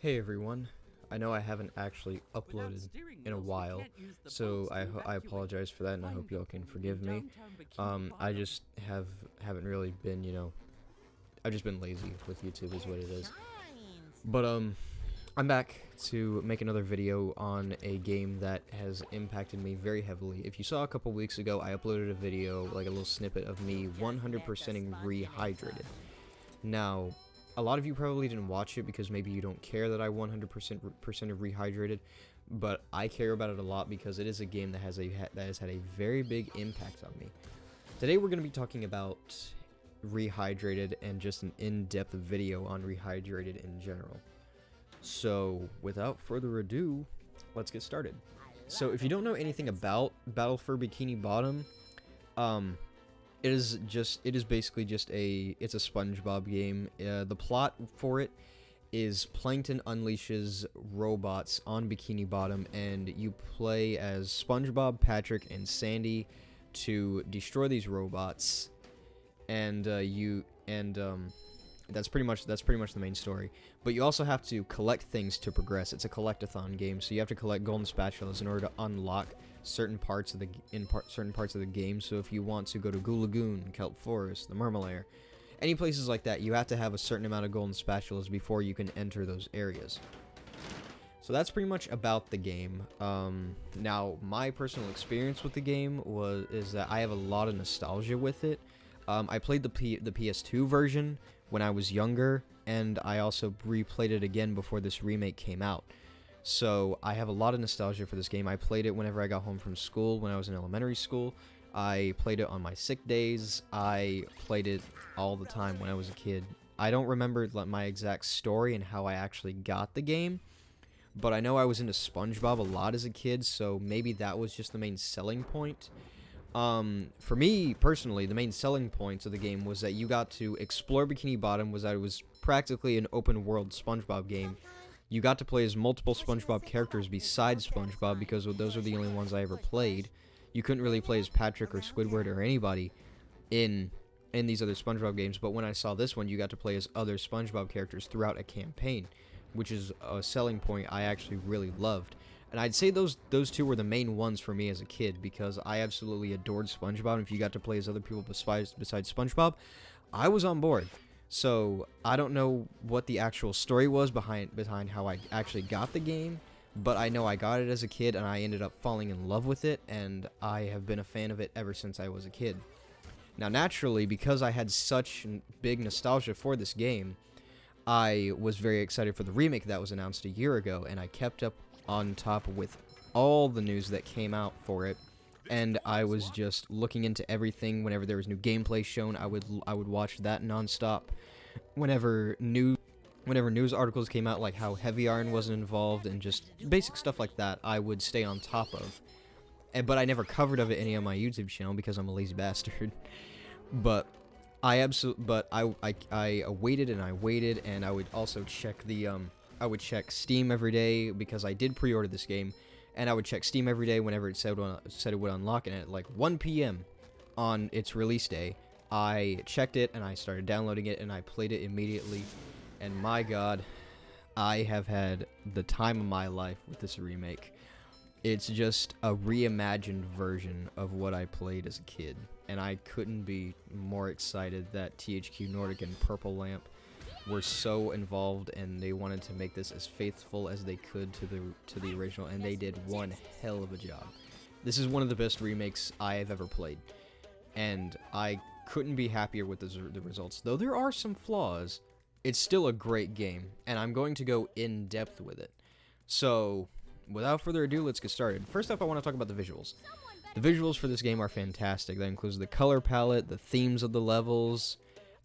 Hey everyone, I know I haven't actually uploaded in a while, so I apologize for that, and I hope y'all can forgive me. I just haven't really been, I've just been lazy with YouTube is what it is. But I'm back to make another video on a game that has impacted me very heavily. If you saw a couple weeks ago, I uploaded a video, like a little snippet of me 100%ing Rehydrated. Now, a lot of you probably didn't watch it because maybe you don't care that I 100% Rehydrated, but I care about it a lot because it is a game that has had a very big impact on me. Today we're going to be talking about Rehydrated and just an in-depth video on Rehydrated in general. So, without further ado, let's get started. So, if you don't know anything about Battle for Bikini Bottom, it is basically just it's a Spongebob game. The plot for it is Plankton unleashes robots on Bikini Bottom, and you play as SpongeBob, Patrick, and Sandy to destroy these robots. And that's pretty much the main story. But you also have to collect things to progress. It's a collectathon game, so you have to collect golden spatulas in order to unlock certain parts of the game. So if you want to go to Goo Lagoon, Kelp Forest, the Mermalair, any places like that, you have to have a certain amount of golden spatulas before you can enter those areas. So that's pretty much about the game. Now, my personal experience with the game is that I have a lot of nostalgia with it. I played the PS2 version when I was younger, and I also replayed it again before this remake came out. So I have a lot of nostalgia for this game. I played it whenever I got home from school when I was in elementary school. I played it on my sick days. I played it all the time when I was a kid. I don't remember my exact story and how I actually got the game, but I know I was into SpongeBob a lot as a kid, so maybe that was just the main selling point. For me, personally, the main selling points of the game was that you got to explore Bikini Bottom, was that it was practically an open-world SpongeBob game. You got to play as multiple SpongeBob characters besides SpongeBob, because those are the only ones I ever played. You couldn't really play as Patrick or Squidward or anybody in these other SpongeBob games, but when I saw this one, you got to play as other SpongeBob characters throughout a campaign, which is a selling point I actually really loved. And I'd say those two were the main ones for me as a kid, because I absolutely adored SpongeBob, and if you got to play as other people besides SpongeBob, I was on board. So, I don't know what the actual story was behind how I actually got the game, but I know I got it as a kid, and I ended up falling in love with it, and I have been a fan of it ever since I was a kid. Now, naturally, because I had such big nostalgia for this game, I was very excited for the remake that was announced a year ago, and I kept up on top with all the news that came out for it, and I was just looking into everything. Whenever there was new gameplay shown, I would watch that nonstop. Whenever news articles came out, like how Heavy Iron wasn't involved and just basic stuff like that, I would stay on top of. But I never covered of it any on my YouTube channel because I'm a lazy bastard. But I waited and I waited, and I would also check I would check Steam every day because I did pre-order this game, and I would check Steam every day whenever it said it would unlock, and at like 1 p.m. on its release day, I checked it and I started downloading it and I played it immediately, and my god, I have had the time of my life with this remake. It's just a reimagined version of what I played as a kid, and I couldn't be more excited that THQ Nordic and Purple Lamp were so involved, and they wanted to make this as faithful as they could to the original, and they did one hell of a job. This is one of the best remakes I have ever played, and I couldn't be happier with the results. Though there are some flaws, it's still a great game, and I'm going to go in depth with it. So, without further ado, let's get started. First up, I want to talk about the visuals. The visuals for this game are fantastic. That includes the color palette, the themes of the levels,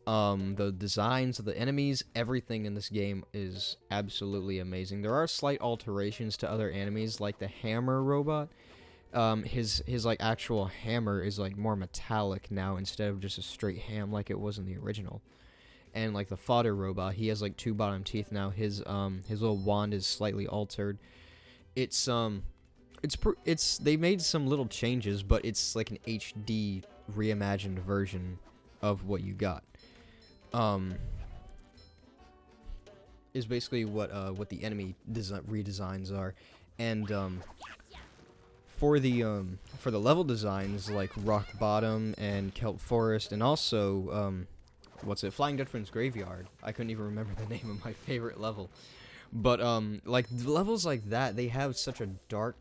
the designs of the enemies. Everything in this game is absolutely amazing. There are slight alterations to other enemies, like the hammer robot. His like actual hammer is like more metallic now instead of just a straight ham like it was in the original. And like the fodder robot, he has like 2 bottom teeth now. His little wand is slightly altered. They made some little changes, but it's like an HD reimagined version of what you got. is basically what the enemy redesigns are, and for the level designs like Rock Bottom and Kelp Forest, and also Flying Dutchman's Graveyard. I couldn't even remember the name of my favorite level, but like levels like that, they have such a dark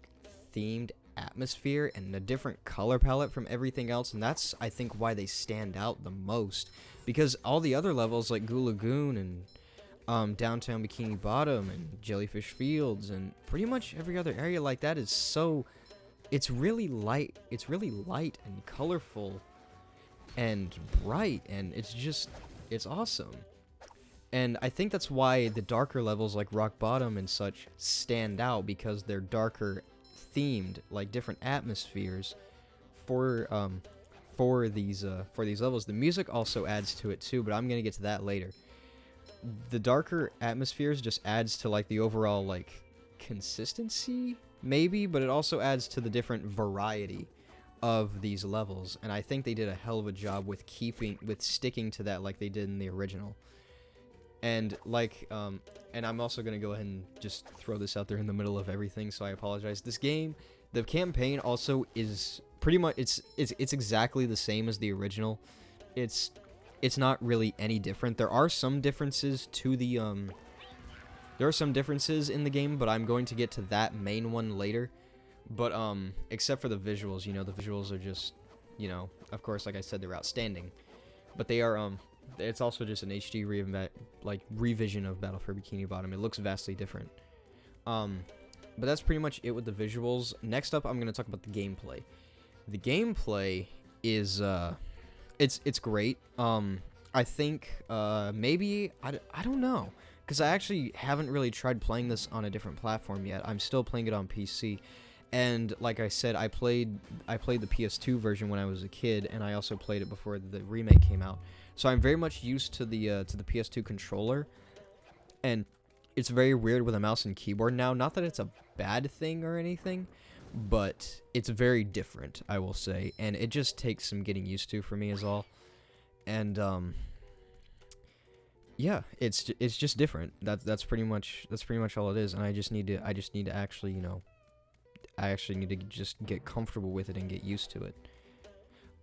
themed atmosphere and a different color palette from everything else, and that's, I think, why they stand out the most, because all the other levels like Goo Lagoon and downtown Bikini Bottom and Jellyfish Fields and pretty much every other area like that is so, it's really light and colorful and bright, and it's awesome. And I think that's why the darker levels like Rock Bottom and such stand out, because they're darker themed, like different atmospheres for these levels. The music also adds to it too, but I'm gonna get to that later. The darker atmospheres just adds to like the overall like consistency maybe, but it also adds to the different variety of these levels, and I think they did a hell of a job with sticking to that like they did in the original. And like and I'm also gonna go ahead and just throw this out there in the middle of everything, so I apologize. This game, the campaign also is pretty much it's exactly the same as the original. It's not really any different. There are some differences to the there are some differences in the game, but I'm going to get to that main one later. But except for the visuals, you know, the visuals are just, you know, of course, like I said, they're outstanding. But they are it's also just an HD revision of Battle for Bikini Bottom. It looks vastly different. But that's pretty much it with the visuals. Next up, I'm gonna talk about the gameplay. The gameplay is it's great. I think maybe I don't know, because I actually haven't really tried playing this on a different platform yet. I'm still playing it on PC. And like I said, I played the PS2 version when I was a kid, and I also played it before the remake came out. So I'm very much used to the PS2 controller, and it's very weird with a mouse and keyboard now. Not that it's a bad thing or anything, but it's very different, I will say, and it just takes some getting used to for me is all. And yeah, it's just different. That's pretty much all it is, and I just need to actually, you know, I actually need to just get comfortable with it and get used to it.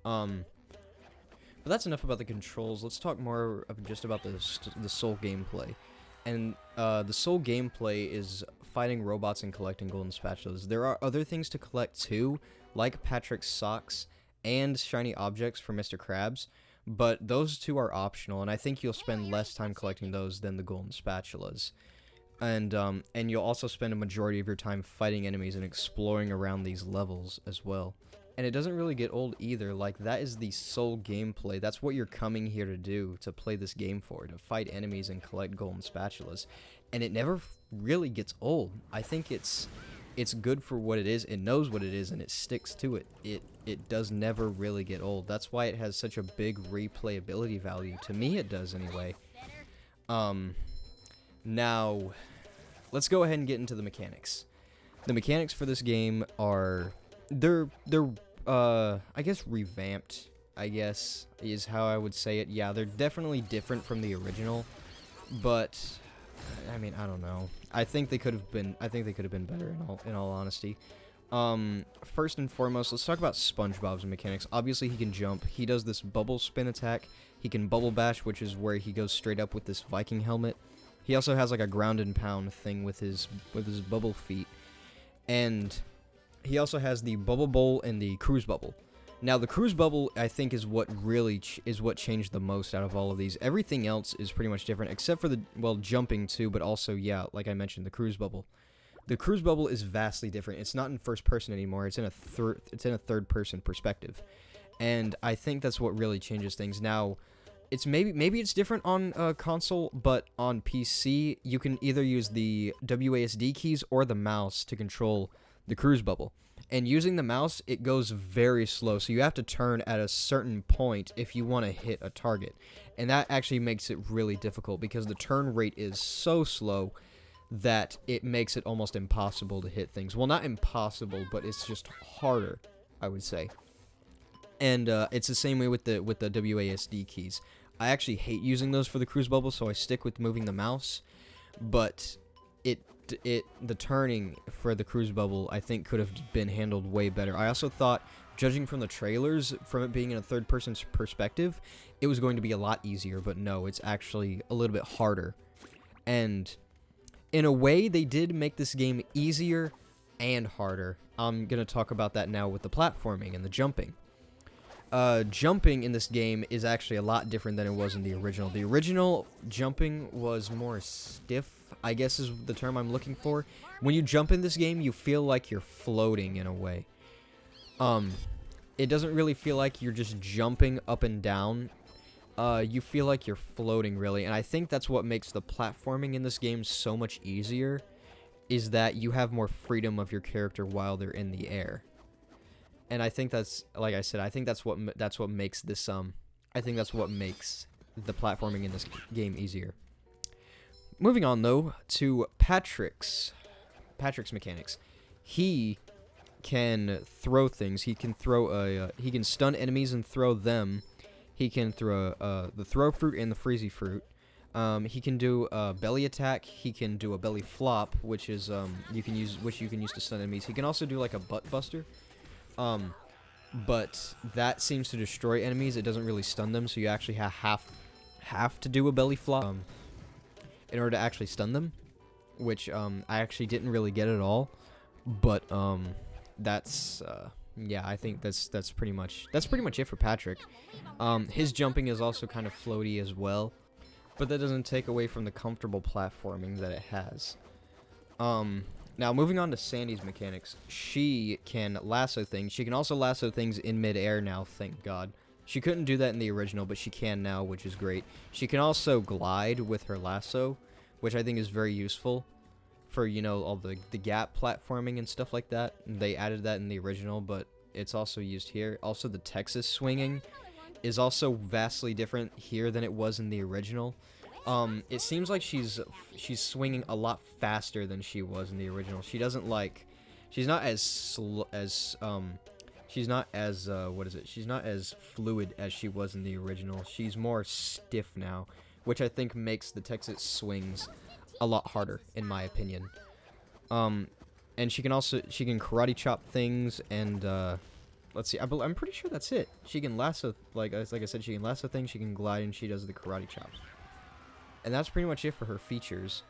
But that's enough about the controls. Let's talk more just about the sole gameplay. And the sole gameplay is fighting robots and collecting golden spatulas. There are other things to collect too, like Patrick's socks and shiny objects for Mr. Krabs, but those two are optional, and I think you'll spend less time collecting those than the golden spatulas. And you'll also spend a majority of your time fighting enemies and exploring around these levels as well. And it doesn't really get old either. Like, that is the sole gameplay. That's what you're coming here to do, to play this game for, to fight enemies and collect golden spatulas. And it never really gets old. I think it's good for what it is. It knows what it is, and it sticks to it. It does never really get old. That's why it has such a big replayability value. To me, it does anyway. Now, let's go ahead and get into the mechanics. The mechanics for this game are, they're I guess revamped, I guess, is how I would say it. Yeah, they're definitely different from the original, but I mean, I don't know. I think they could have been better in all honesty. First and foremost, let's talk about SpongeBob's mechanics. Obviously, he can jump. He does this bubble spin attack. He can bubble bash, which is where he goes straight up with this Viking helmet. He also has like a ground and pound thing with his bubble feet, and he also has the bubble bowl and the cruise bubble. Now, the cruise bubble, I think, is what really is what changed the most out of all of these. Everything else is pretty much different, except for the, well, jumping too, but also, yeah, like I mentioned, the cruise bubble. The cruise bubble is vastly different. It's not in first person anymore. It's in a third person perspective, and I think that's what really changes things. Now, it's maybe it's different on console, but on PC, you can either use the WASD keys or the mouse to control the cruise bubble. And using the mouse, it goes very slow, so you have to turn at a certain point if you want to hit a target. And that actually makes it really difficult, because the turn rate is so slow that it makes it almost impossible to hit things. Well, not impossible, but it's just harder, I would say. And it's the same way with the WASD keys. I actually hate using those for the cruise bubble, so I stick with moving the mouse. but the turning for the cruise bubble, I think, could have been handled way better. I also thought, judging from the trailers, from it being in a third person's perspective, it was going to be a lot easier, but no, it's actually a little bit harder. And in a way, they did make this game easier and harder. I'm going to talk about that now with the platforming and the jumping. Jumping in this game is actually a lot different than it was in the original. The original jumping was more stiff, I guess is the term I'm looking for. When you jump in this game, you feel like you're floating in a way. It doesn't really feel like you're just jumping up and down. You feel like you're floating, really. And I think that's what makes the platforming in this game so much easier, is that you have more freedom of your character while they're in the air. And I think that's, like I said, I think that's what makes this, I think that's what makes the platforming in this game easier. Moving on, though, to Patrick's mechanics. He can throw things. He can throw he can stun enemies and throw them. He can throw the throw fruit and the freezy fruit. He can do a belly attack. He can do a belly flop, which is you can use to stun enemies. He can also do like a butt buster. But that seems to destroy enemies. It doesn't really stun them, so you actually have to do a belly flop in order to actually stun them, which I actually didn't really get at all. But that's yeah, I think that's pretty much it for Patrick. His jumping is also kind of floaty as well, but that doesn't take away from the comfortable platforming that it has. Now, moving on to Sandy's mechanics. She can lasso things. She can also lasso things in midair now, thank God. She couldn't do that in the original, but she can now, which is great. She can also glide with her lasso, which I think is very useful for, you know, all the gap platforming and stuff like that. They added that in the original, but it's also used here. Also, the Texas swinging is also vastly different here than it was in the original. It seems like she's swinging a lot faster than she was in the original. She doesn't like, she's not as she's not as she's not as fluid as she was in the original. She's more stiff now, which I think makes the Texas swings a lot harder, in my opinion. And she can karate chop things, and let's see, I'm pretty sure that's it. She can lasso, like I said, she can lasso things, she can glide, and she does the karate chops. And that's pretty much it for her features.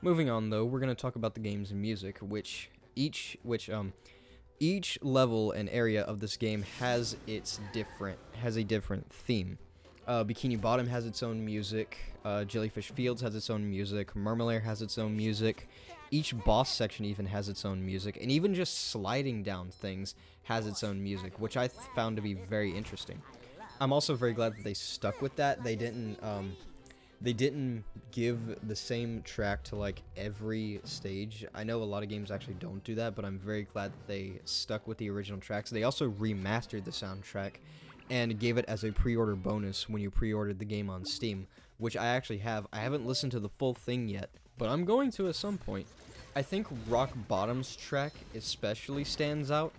Moving on, though, we're going to talk about the game's music, which each level and area of this game has a different theme. Bikini Bottom has its own music. Jellyfish Fields has its own music. Mermalair has its own music. Each boss section even has its own music, and even just sliding down things has its own music, which I found to be very interesting. I'm also very glad that they stuck with that. They didn't give the same track to, like, every stage. I know a lot of games actually don't do that, but I'm very glad that they stuck with the original tracks. They also remastered the soundtrack and gave it as a pre-order bonus when you pre-ordered the game on Steam, which I actually have. I haven't listened to the full thing yet, but I'm going to at some point. I think Rock Bottom's track especially stands out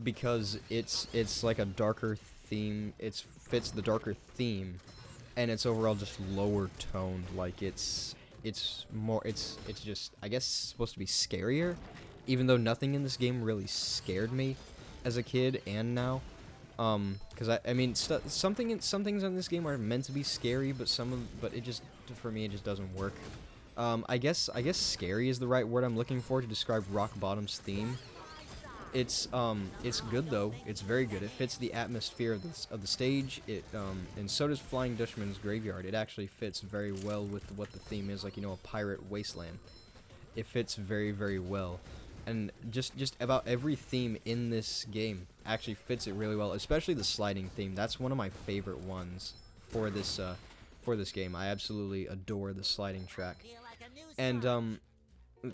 because it's like a darker theme. It fits the darker theme. And it's overall just lower toned, like it's just, I guess, supposed to be scarier, even though nothing in this game really scared me as a kid and now, because I mean, some things in this game are meant to be scary, but it just, for me, it just doesn't work. I guess scary is the right word I'm looking for to describe Rock Bottom's theme. It's good though. It's very good. It fits the atmosphere of the stage. And so does Flying Dutchman's Graveyard. It actually fits very well with what the theme is, like, you know, a pirate wasteland. It fits very, very well. And just about every theme in this game actually fits it really well, especially the sliding theme. That's one of my favorite ones for this game. I absolutely adore the sliding track. And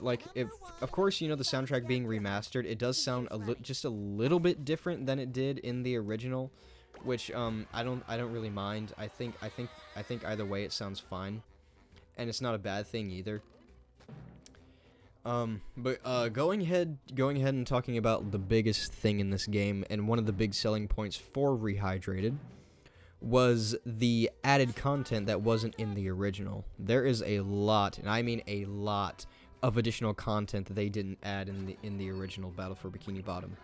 like, if of course, you know, the soundtrack being remastered, it does sound just a little bit different than it did in the original, which I don't really mind. I think either way it sounds fine, and it's not a bad thing either. But going ahead and talking about the biggest thing in this game, and one of the big selling points for Rehydrated, was the added content that wasn't in the original. There is a lot, and I mean a lot, of additional content that they didn't add in the original Battle for Bikini Bottom.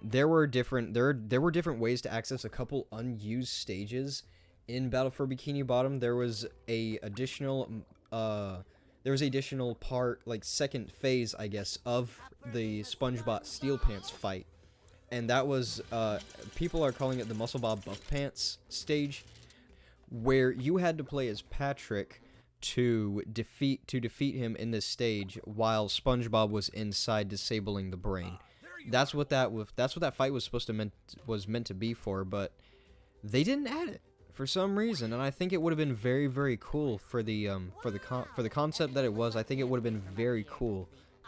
There were different ways to access a couple unused stages in Battle for Bikini Bottom. There was additional part, like second phase, I guess, of the Spongebob Squarepants fight. And that was, people are calling it the Musclebob Buff Pants stage, where you had to play as Patrick to defeat him in this stage while SpongeBob was inside disabling the brain. That's what that fight was meant to be for, but they didn't add it for some reason, and I think it would have been very, very cool for the concept that it was. I think it would have been very cool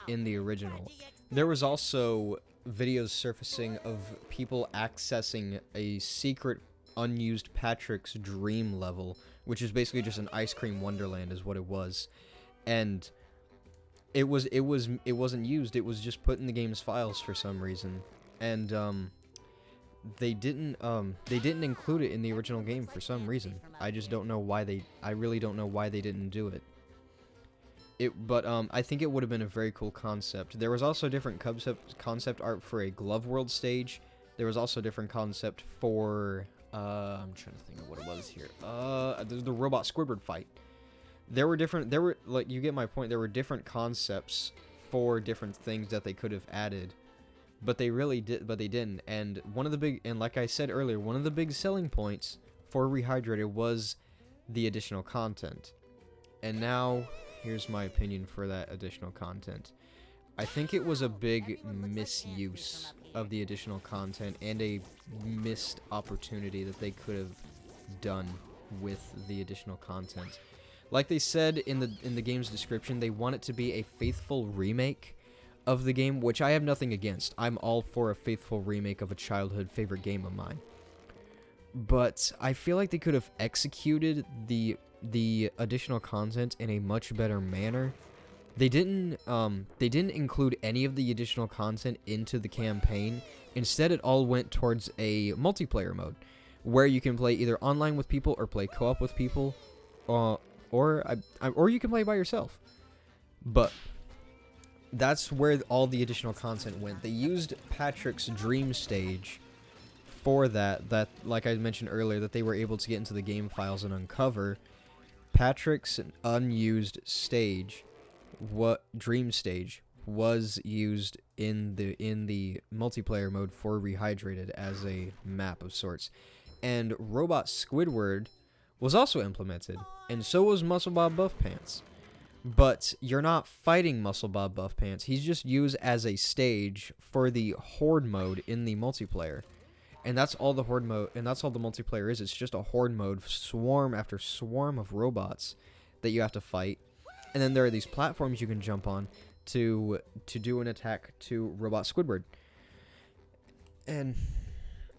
in the original. There was also videos surfacing of people accessing a secret unused Patrick's Dream level, which is basically just an ice cream wonderland is what it was. And it wasn't used. It was just put in the game's files for some reason. And they didn't include it in the original game for some reason. I just don't know why I really don't know why they didn't do it. But I think it would have been a very cool concept. There was also different concept art for a Glove World stage. There was also different concept for I'm trying to think of what it was here. The robot Squidward fight. There were like, you get my point. There were different concepts for different things that they could have added, but they didn't. And like I said earlier, one of the big selling points for Rehydrated was the additional content. And now, here's my opinion for that additional content. I think it was a big misuse of the additional content and a missed opportunity that they could have done with the additional content. Like they said in the game's description, they want it to be a faithful remake of the game, which I have nothing against. I'm all for a faithful remake of a childhood favorite game of mine. But I feel like they could have executed the additional content in a much better manner. They didn't include any of the additional content into the campaign. Instead, it all went towards a multiplayer mode, where you can play either online with people or play co-op with people, or you can play by yourself. But that's where all the additional content went. They used Patrick's Dream stage for that, like I mentioned earlier, that they were able to get into the game files and uncover. Patrick's unused stage, Dream stage, was used in the multiplayer mode for Rehydrated as a map of sorts. And Robot Squidward was also implemented, and so was Musclebob Buff Pants. But you're not fighting Musclebob Buff Pants. He's just used as a stage for the Horde mode in the multiplayer. And that's all the Horde mode, and that's all the multiplayer is. It's just a Horde mode, swarm after swarm of robots that you have to fight. And then there are these platforms you can jump on to do an attack to Robot Squidward. And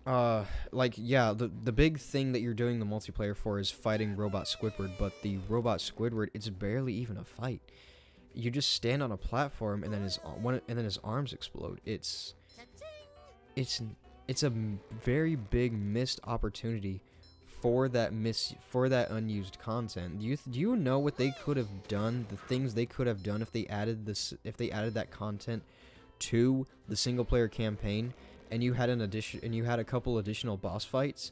the big thing that you're doing the multiplayer for is fighting Robot Squidward, but the Robot Squidward, it's barely even a fight. You just stand on a platform and then his arms explode. It's a very big missed opportunity for that unused content. Do you know what they could have done? The things they could have done if they added that content to the single player campaign, and you had a couple additional boss fights.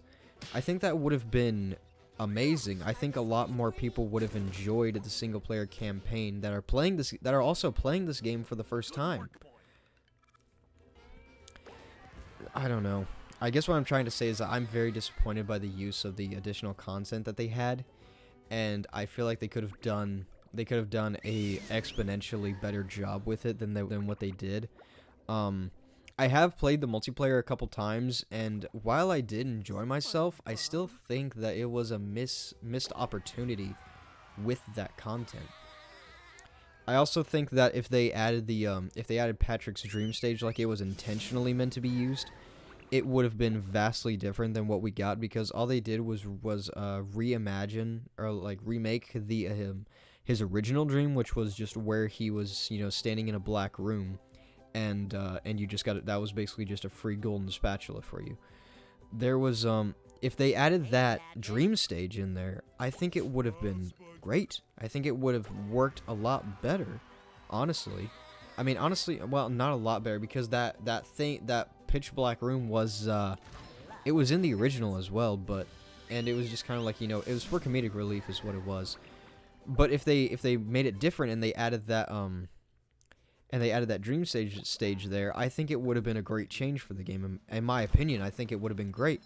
I think that would have been amazing. I think a lot more people would have enjoyed the single player campaign that are also playing this game for the first time. I don't know. I guess what I'm trying to say is that I'm very disappointed by the use of the additional content that they had, and I feel like they could have done a exponentially better job with it than what they did. I have played the multiplayer a couple times, and while I did enjoy myself, I still think that it was a missed opportunity with that content. I also think that if they added Patrick's Dream stage like it was intentionally meant to be used, it would have been vastly different than what we got, because all they did was reimagine or like remake his original dream, which was just where he was, standing in a black room, and you just got it. That was basically just a free golden spatula for you. There was if they added that dream stage in there, I think it would have been great. I think it would have worked a lot better, honestly. I mean, honestly, well, not a lot better, because that pitch black room was it was in the original as well, but and it was just kind of like, you know, it was for comedic relief is what it was. But if they made it different and they added that dream stage there, I think it would have been a great change for the game. In my opinion, I think it would have been great.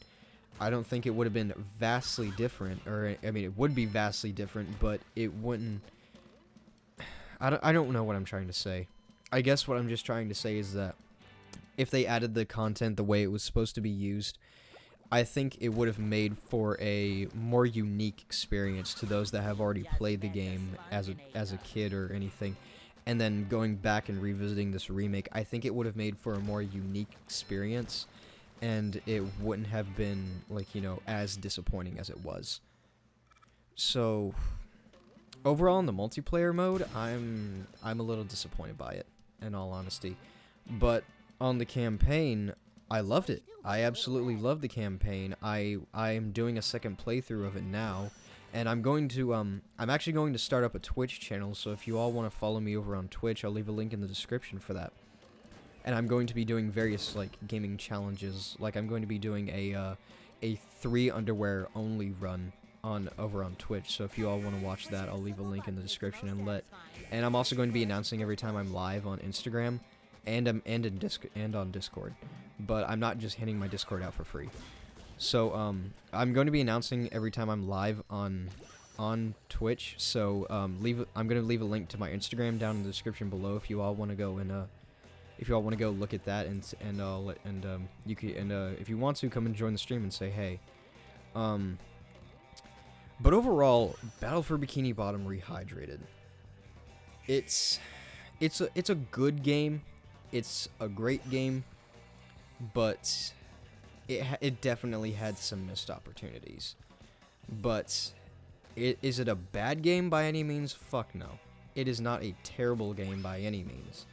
I don't think it would have been vastly different, or I mean, it would be vastly different, but it wouldn't. I don't know what I'm trying to say. I guess what I'm just trying to say is that if they added the content the way it was supposed to be used, I think it would have made for a more unique experience to those that have already played the game as a kid or anything. And then going back and revisiting this remake, I think it would have made for a more unique experience, and it wouldn't have been, like, you know, as disappointing as it was. So overall, in the multiplayer mode, I'm a little disappointed by it, in all honesty. But on the campaign, I loved it. I absolutely loved the campaign. I am doing a second playthrough of it now, and I'm actually going to start up a Twitch channel, so if you all want to follow me over on Twitch, I'll leave a link in the description for that. And I'm going to be doing various, like, gaming challenges. Like, I'm going to be doing a 3 underwear only run over on Twitch, so if you all want to watch that, I'll leave a link in the description, and I'm also going to be announcing every time I'm live on Instagram and on Discord. But I'm not just handing my Discord out for free. So I'm going to be announcing every time I'm live on Twitch. So I'm going to leave a link to my Instagram down in the description below if you all want to go and look at that, and if you want to, come and join the stream and say hey. But overall, Battle for Bikini Bottom Rehydrated. It's a good game. It's a great game, but it definitely had some missed opportunities. But is it a bad game by any means? Fuck no. It is not a terrible game by any means.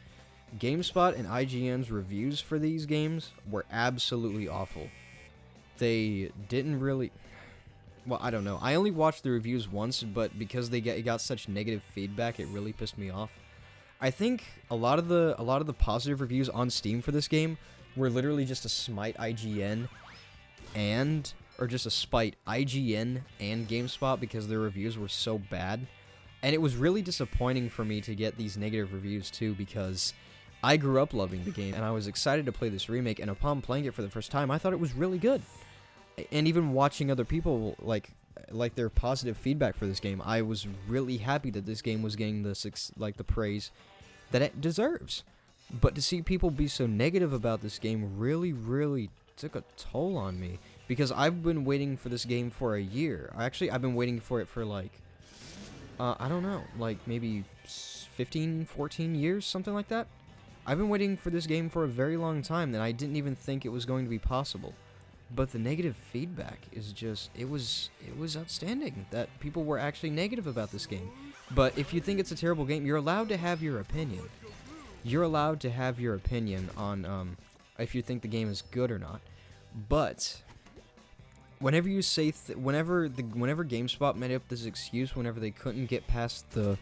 GameSpot and IGN's reviews for these games were absolutely awful. They didn't really... Well, I don't know. I only watched the reviews once, but because it got such negative feedback, it really pissed me off. I think a lot of the positive reviews on Steam for this game were literally just to smite IGN and GameSpot because their reviews were so bad. And it was really disappointing for me to get these negative reviews too, because I grew up loving the game and I was excited to play this remake, and upon playing it for the first time, I thought it was really good. And even watching other people like their positive feedback for this game, I was really happy that this game was getting the praise that it deserves. But to see people be so negative about this game really, really took a toll on me, because I've been waiting for this game for a year. I've been waiting for it for like I don't know, like maybe 15, 14 years, something like that. I've been waiting for this game for a very long time, and I didn't even think it was going to be possible. But the negative feedback is just, it was outstanding that people were actually negative about this game. But if you think it's a terrible game, you're allowed to have your opinion. You're allowed to have your opinion on if you think the game is good or not. But whenever you say whenever GameSpot made up this excuse whenever they couldn't get past the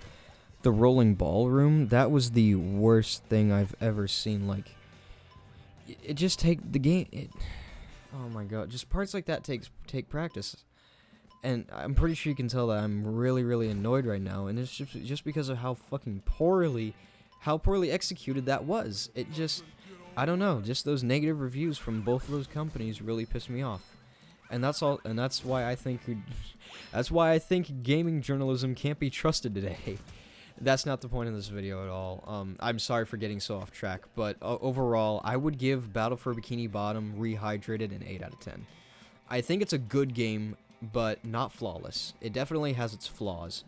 rolling ballroom, that was the worst thing I've ever seen. Like, it just take the game. Oh my god, just parts like that take practice. And I'm pretty sure you can tell that I'm really, really annoyed right now, and it's just because of how fucking poorly executed that was. It just, I don't know, just those negative reviews from both of those companies really pissed me off. And that's all, and that's why I think gaming journalism can't be trusted today. That's not the point of this video at all. I'm sorry for getting so off track, but overall, I would give Battle for Bikini Bottom Rehydrated an 8 out of 10. I think it's a good game, but not flawless. It definitely has its flaws,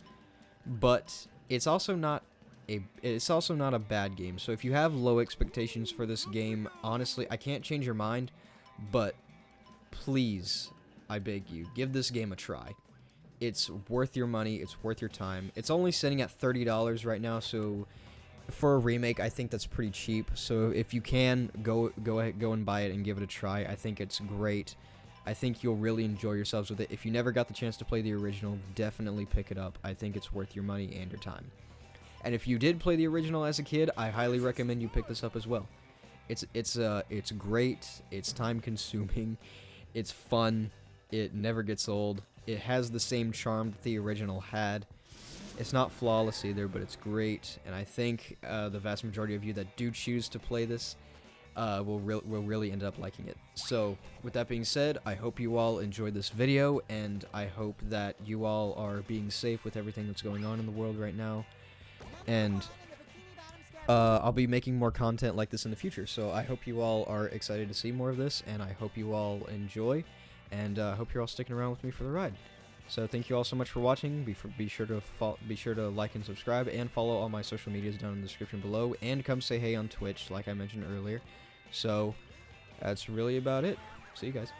but it's also not a bad game. So if you have low expectations for this game, honestly, I can't change your mind, but please, I beg you, give this game a try. It's worth your money. It's worth your time. It's only sitting at $30 right now, so for a remake, I think that's pretty cheap. So if you can, go ahead, go and buy it and give it a try. I think it's great. I think you'll really enjoy yourselves with it. If you never got the chance to play the original, definitely pick it up. I think it's worth your money and your time. And if you did play the original as a kid, I highly recommend you pick this up as well. It's great. It's time consuming. It's fun. It never gets old. It has the same charm that the original had. It's not flawless either, but it's great. And I think the vast majority of you that do choose to play this will really end up liking it. So, with that being said, I hope you all enjoyed this video, and I hope that you all are being safe with everything that's going on in the world right now. And I'll be making more content like this in the future, so I hope you all are excited to see more of this, and I hope you all enjoy, and I hope you're all sticking around with me for the ride. So thank you all so much for watching. Be sure to like and subscribe, and follow all my social medias down in the description below, and come say hey on Twitch like I mentioned earlier. So that's really about it. See you guys.